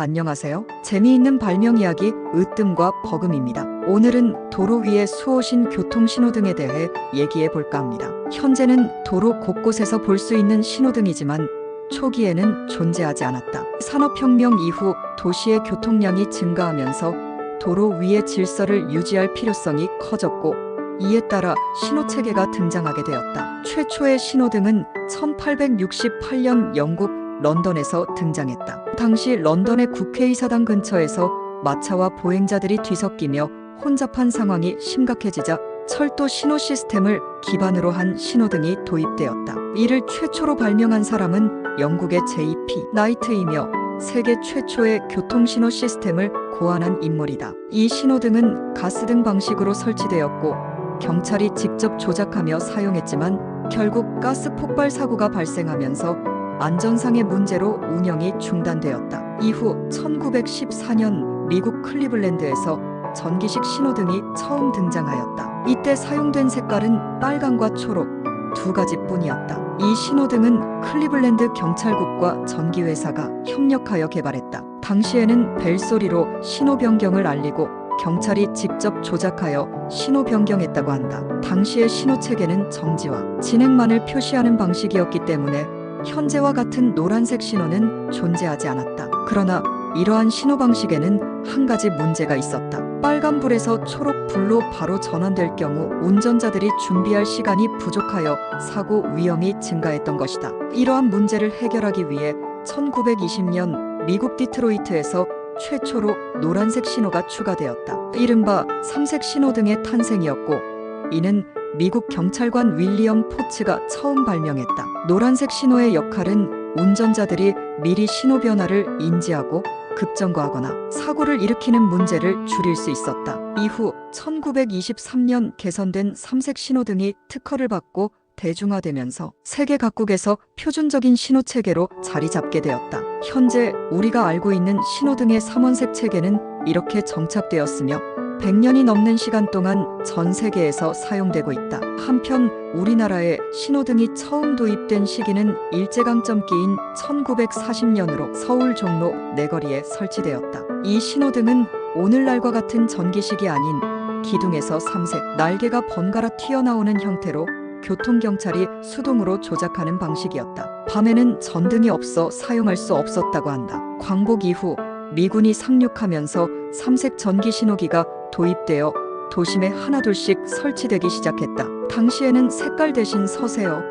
안녕하세요. 재미있는 발명 이야기 으뜸과 버금입니다. 오늘은 도로 위에 수호신 교통신호등에 대해 얘기해 볼까 합니다. 현재는 도로 곳곳에서 볼 수 있는 신호등이지만 초기에는 존재하지 않았다. 산업혁명 이후 도시의 교통량이 증가하면서 도로 위의 질서를 유지할 필요성이 커졌고 이에 따라 신호체계가 등장하게 되었다. 최초의 신호등은 1868년 영국 런던에서 등장했다. 당시 런던의 국회의사당 근처에서 마차와 보행자들이 뒤섞이며 혼잡한 상황이 심각해지자 철도 신호 시스템을 기반으로 한 신호등이 도입되었다. 이를 최초로 발명한 사람은 영국의 J.P. 나이트이며 세계 최초의 교통신호 시스템을 고안한 인물이다. 이 신호등은 가스등 방식으로 설치되었고 경찰이 직접 조작하며 사용했지만 결국 가스 폭발 사고가 발생하면서 안전상의 문제로 운영이 중단되었다. 이후 1914년 미국 클리블랜드에서 전기식 신호등이 처음 등장하였다. 이때 사용된 색깔은 빨강과 초록 두 가지뿐이었다. 이 신호등은 클리블랜드 경찰국과 전기회사가 협력하여 개발했다. 당시에는 벨소리로 신호 변경을 알리고 경찰이 직접 조작하여 신호 변경했다고 한다. 당시의 신호 체계는 정지와 진행만을 표시하는 방식이었기 때문에 현재와 같은 노란색 신호는 존재하지 않았다. 그러나 이러한 신호 방식에는 한 가지 문제가 있었다. 빨간불에서 초록불로 바로 전환될 경우 운전자들이 준비할 시간이 부족하여 사고 위험이 증가했던 것이다. 이러한 문제를 해결하기 위해 1920년 미국 디트로이트에서 최초로 노란색 신호가 추가되었다. 이른바 삼색 신호등의 탄생이었고 이는 미국 경찰관 윌리엄 포츠가 처음 발명했다. 노란색 신호의 역할은 운전자들이 미리 신호 변화를 인지하고 급정거하거나 사고를 일으키는 문제를 줄일 수 있었다. 이후 1923년 개선된 삼색 신호등이 특허를 받고 대중화되면서 세계 각국에서 표준적인 신호 체계로 자리 잡게 되었다. 현재 우리가 알고 있는 신호등의 삼원색 체계는 이렇게 정착되었으며 100년이 넘는 시간 동안 전 세계에서 사용되고 있다. 한편 우리나라에 신호등이 처음 도입된 시기는 일제강점기인 1940년으로 서울 종로 내거리에 설치되었다. 이 신호등은 오늘날과 같은 전기식이 아닌 기둥에서 삼색, 날개가 번갈아 튀어나오는 형태로 교통경찰이 수동으로 조작하는 방식이었다. 밤에는 전등이 없어 사용할 수 없었다고 한다. 광복 이후 미군이 상륙하면서 삼색 전기 신호기가 도입되어 도심에 하나둘씩 설치되기 시작했다. 당시에는 색깔 대신 서세요,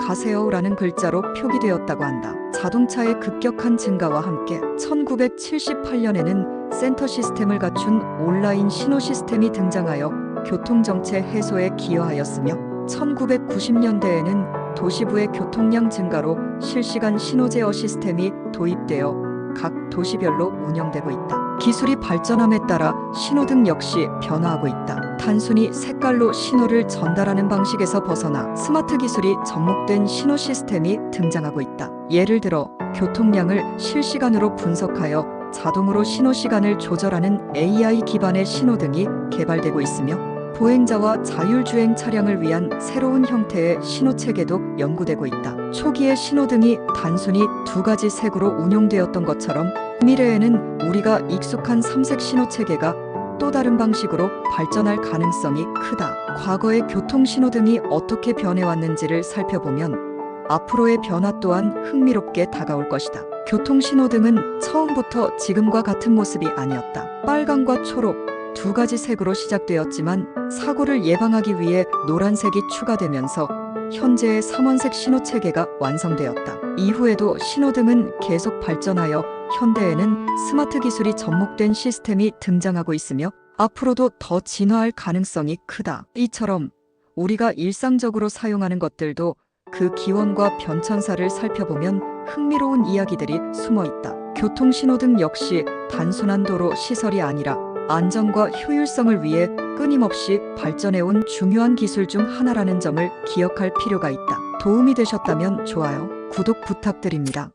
가세요라는 글자로 표기되었다고 한다. 자동차의 급격한 증가와 함께 1978년에는 센터 시스템을 갖춘 온라인 신호 시스템이 등장하여 교통정체 해소에 기여하였으며 1990년대에는 도시부의 교통량 증가로 실시간 신호 제어 시스템이 도입되어 각 도시별로 운영되고 있다. 기술이 발전함에 따라 신호등 역시 변화하고 있다. 단순히 색깔로 신호를 전달하는 방식에서 벗어나 스마트 기술이 접목된 신호 시스템이 등장하고 있다. 예를 들어 교통량을 실시간으로 분석하여 자동으로 신호 시간을 조절하는 AI 기반의 신호등이 개발되고 있으며 보행자와 자율주행 차량을 위한 새로운 형태의 신호체계도 연구되고 있다. 초기의 신호등이 단순히 두 가지 색으로 운용되었던 것처럼 미래에는 우리가 익숙한 삼색 신호체계가 또 다른 방식으로 발전할 가능성이 크다. 과거의 교통신호등이 어떻게 변해왔는지를 살펴보면 앞으로의 변화 또한 흥미롭게 다가올 것이다. 교통신호등은 처음부터 지금과 같은 모습이 아니었다. 빨강과 초록 두 가지 색으로 시작되었지만 사고를 예방하기 위해 노란색이 추가되면서 현재의 삼원색 신호 체계가 완성되었다. 이후에도 신호등은 계속 발전하여 현대에는 스마트 기술이 접목된 시스템이 등장하고 있으며 앞으로도 더 진화할 가능성이 크다. 이처럼 우리가 일상적으로 사용하는 것들도 그 기원과 변천사를 살펴보면 흥미로운 이야기들이 숨어 있다. 교통신호등 역시 단순한 도로 시설이 아니라 안전과 효율성을 위해 끊임없이 발전해온 중요한 기술 중 하나라는 점을 기억할 필요가 있다. 도움이 되셨다면 좋아요, 구독 부탁드립니다.